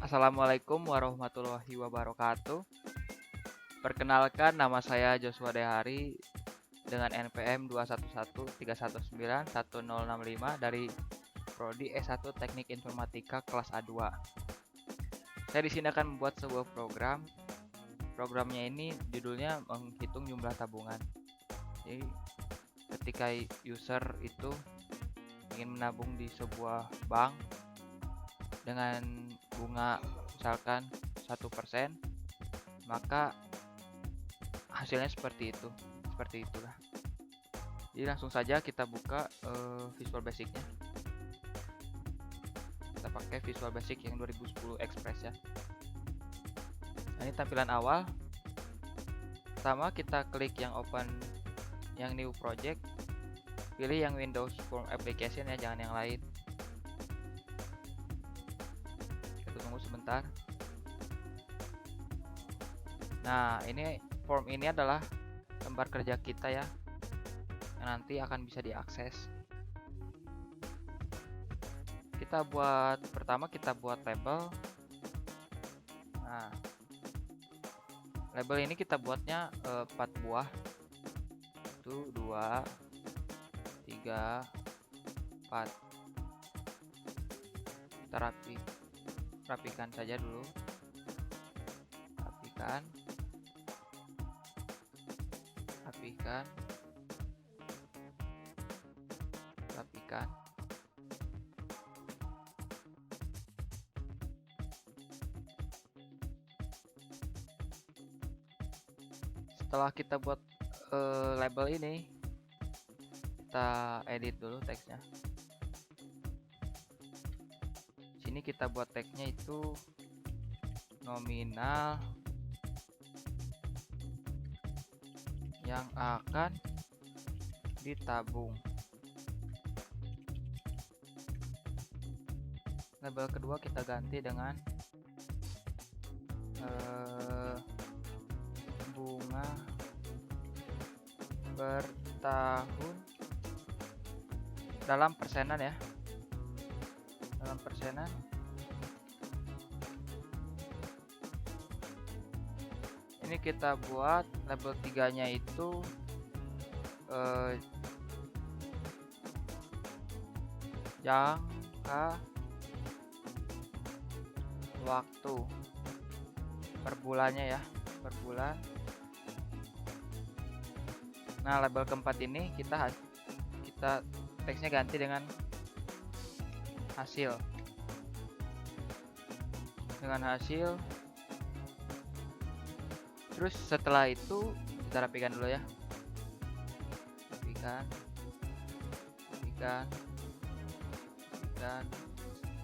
Assalamualaikum warahmatullahi wabarakatuh. Perkenalkan, nama saya Joshua Dehari dengan NPM 21131911065 dari Prodi S1 Teknik Informatika kelas A2. Saya di sini akan membuat sebuah program. Programnya ini judulnya menghitung jumlah tabungan. Jadi ketika user itu ingin menabung di sebuah bank dengan bunga misalkan 1%, maka hasilnya seperti itulah. Jadi langsung saja kita buka Visual Basic-nya. Kita pakai Visual Basic yang 2010 Express ya. Nah, ini tampilan awal. Pertama kita klik yang open, yang new project. Pilih yang Windows Form Application ya, jangan yang lain. Kita tunggu sebentar. Nah, ini form ini adalah lembar kerja kita ya, yang nanti akan bisa diakses. Pertama kita buat label. Nah, label ini kita buatnya 4 buah. 1, 2, 3, 4. Kita rapikan saja dulu. Rapikan. Setelah kita buat label ini, kita edit dulu teksnya. Sini kita buat teksnya itu nominal yang akan ditabung. Label kedua kita ganti dengan bunga per tahun dalam persenan ya, dalam persenan. Ini kita buat label 3-nya itu jangka waktu per bulannya ya, per bulan. Nah, label keempat ini kita teksnya ganti dengan hasil. Terus setelah itu kita rapikan dulu ya. Rapikan.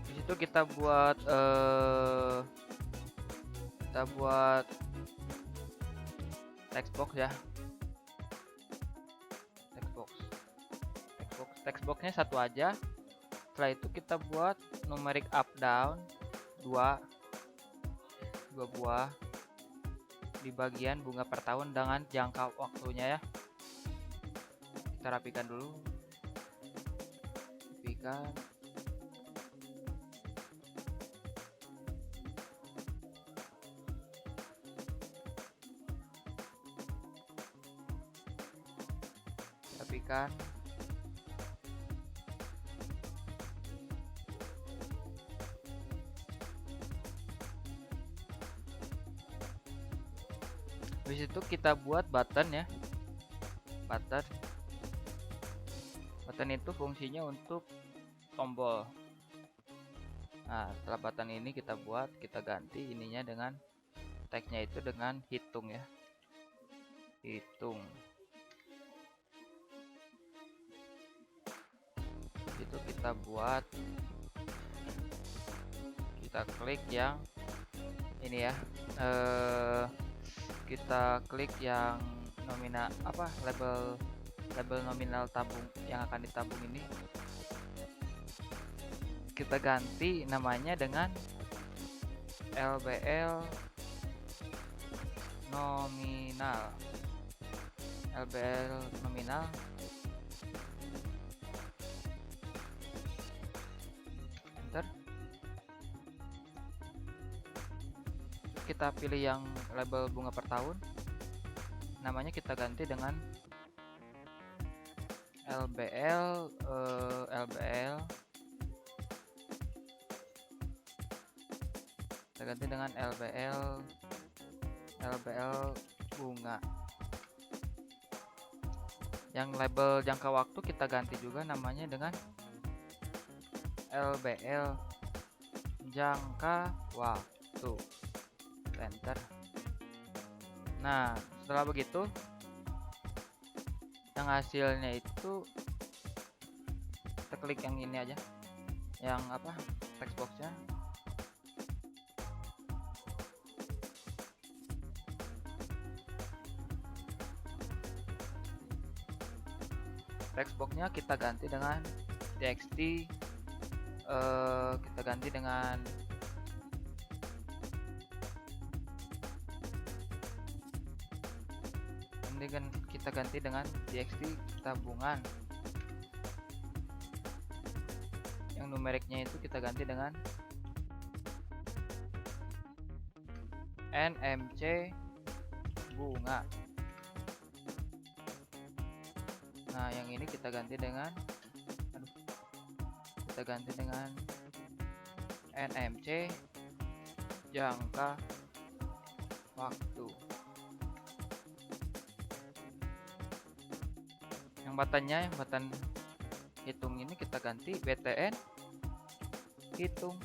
Di situ kita buat text box ya. Text boxnya satu aja. Setelah itu kita buat numeric up down 2 buah di bagian bunga per tahun dengan jangka waktunya ya. Kita rapikan dulu. Rapikan. Habis itu kita buat button ya. Button itu fungsinya untuk tombol. Nah, setelah button ini kita ganti ininya dengan tagnya itu dengan hitung ya. Hitung. Itu kita klik yang ini ya. Kita klik yang nominal label nominal tabung yang akan ditabung ini, kita ganti namanya dengan LBL nominal. Enter. kita pilih yang label bunga per tahun, namanya kita ganti dengan LBL kita ganti dengan LBL bunga. Yang label jangka waktu kita ganti juga namanya dengan LBL jangka waktu. Enter. Nah, setelah begitu yang hasilnya itu kita klik yang ini aja, yang apa, text boxnya. Text boxnya kita ganti dengan txt, kita ganti dengan txt tabungan. Yang numeriknya itu kita ganti dengan NMC bunga. Nah, yang ini kita ganti dengan NMC jangka waktu. Yang button hitung ini kita ganti BTN hitung.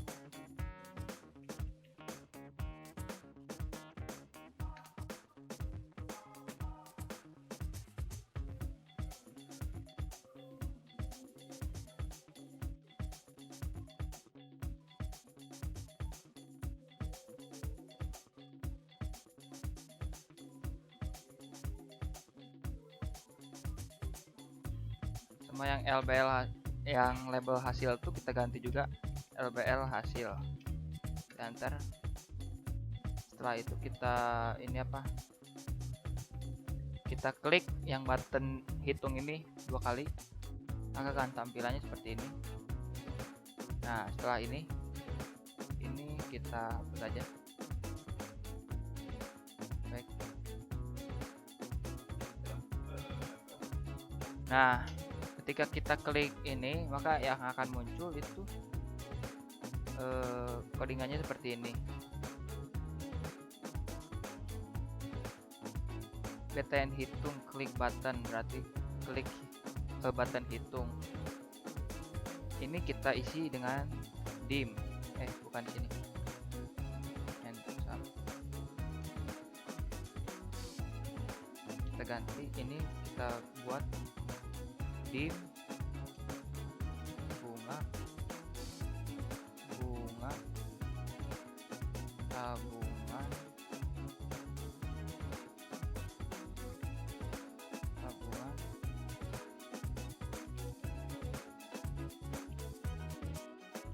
Sama yang yang label hasil tuh kita ganti juga LBL hasil. Enter. Setelah itu kita kita klik yang button hitung ini 2 kali, maka akan tampilannya seperti ini. Nah, setelah ini kita hapus aja. Baik. Nah, ketika kita klik ini, maka yang akan muncul itu codingannya seperti ini. BTN hitung, klik button, berarti klik button hitung. Ini kita isi dengan dim, bukan di sini. Kita ganti ini, kita buat dim bunga tabungan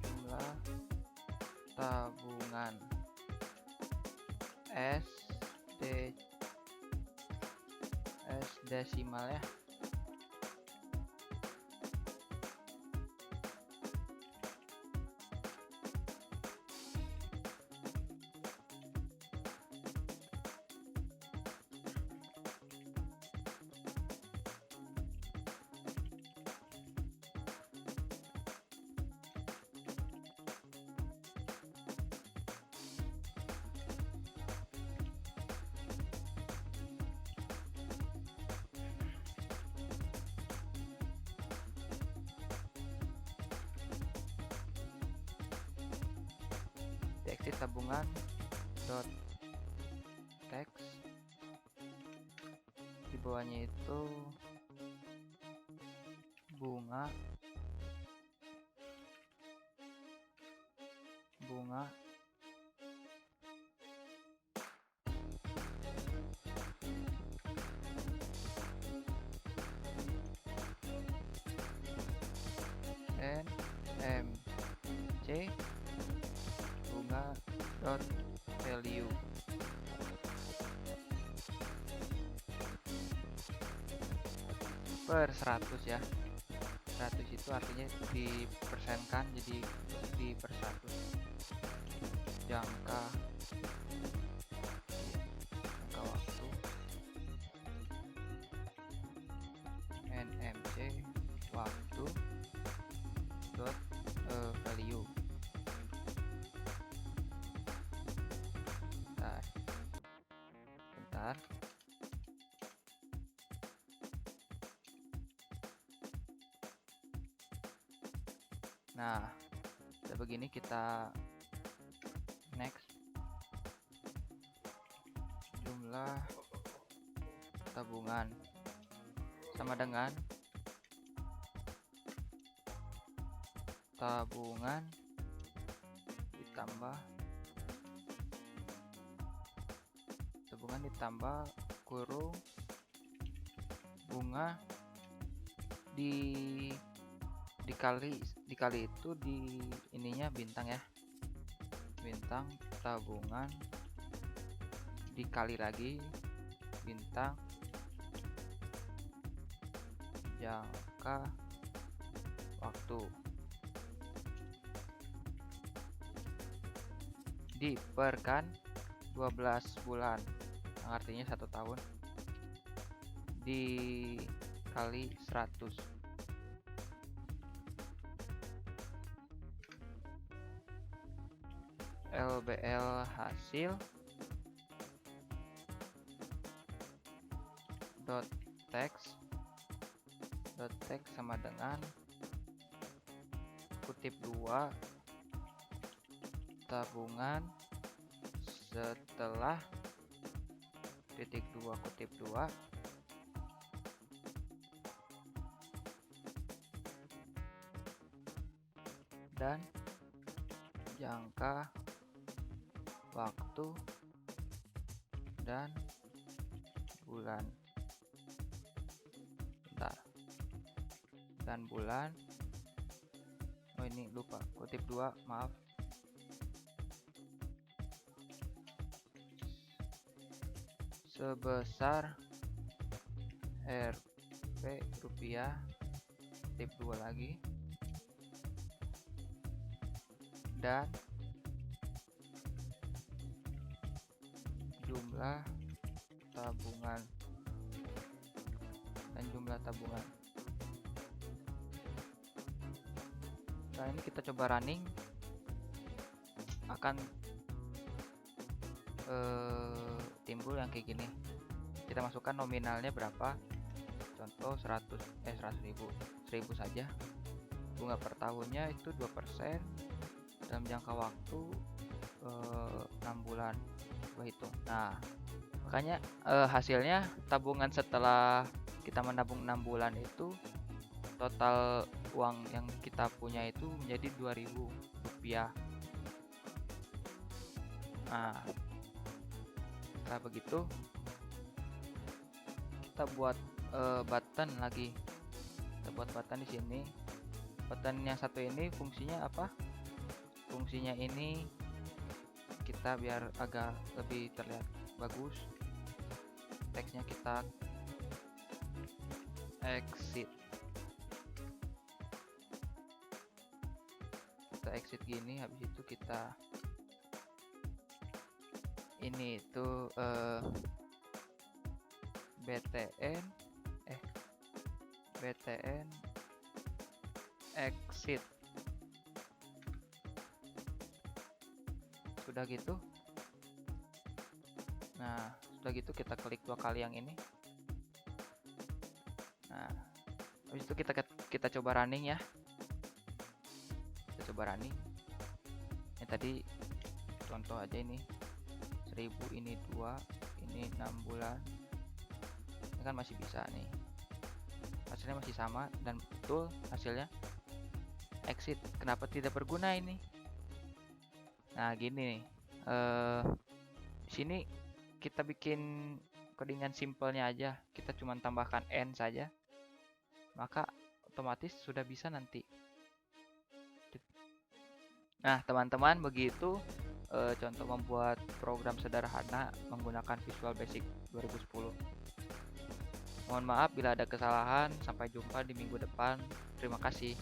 jumlah tabungan S desimal ya. txt tabungan dot text, di bawahnya itu bunga NMC bunga dot value. Per 100 ya. 100 itu artinya dipersenkan, jadi di per 100. jangka waktu nmc waktu dot value. Bentar. Nah, udah begini kita next. Jumlah tabungan sama dengan tabungan ditambah kurung bunga dikali itu di ininya bintang ya, bintang tabungan dikali lagi bintang jangka waktu diperkan 12 bulan, yang artinya 1 tahun, dikali 100. LBL hasil text sama dengan kutip 2 tabungan setelah titik 2 kutip 2 dan jangka waktu dan bulan. Bentar. Dan bulan. Oh, ini lupa kutip 2, maaf. Sebesar Rp rupiah, tip 2 lagi, dan jumlah tabungan Nah, ini kita coba running, akan timbul yang kayak gini. Kita masukkan nominalnya berapa, contoh 100.000 saja. Bunga per tahunnya itu 2%, dalam jangka waktu 6 bulan. Coba hitung. Nah, makanya hasilnya tabungan setelah kita menabung 6 bulan itu total uang yang kita punya itu menjadi Rp2.000. Nah, setelah begitu kita buat button lagi. Kita buat button di sini. Button yang satu ini fungsinya apa? Fungsinya ini kita biar agak lebih terlihat bagus, teksnya kita exit. Kita exit gini, habis itu kita ini itu BTN exit. Sudah gitu. Nah, sudah gitu kita klik 2 kali yang ini. Nah, habis itu kita coba running ya. Kita coba running. Yang tadi contoh aja ini 1000, ini 2, ini 6 bulan. Ini kan masih bisa nih. Hasilnya masih sama dan betul hasilnya exit. Kenapa tidak berguna ini? Nah, gini nih. Sini kita bikin codingan simpelnya aja. Kita cuma tambahkan n saja. Maka otomatis sudah bisa nanti. Nah, teman-teman, begitu contoh membuat program sederhana menggunakan Visual Basic 2010. Mohon maaf bila ada kesalahan. Sampai jumpa di minggu depan. Terima kasih.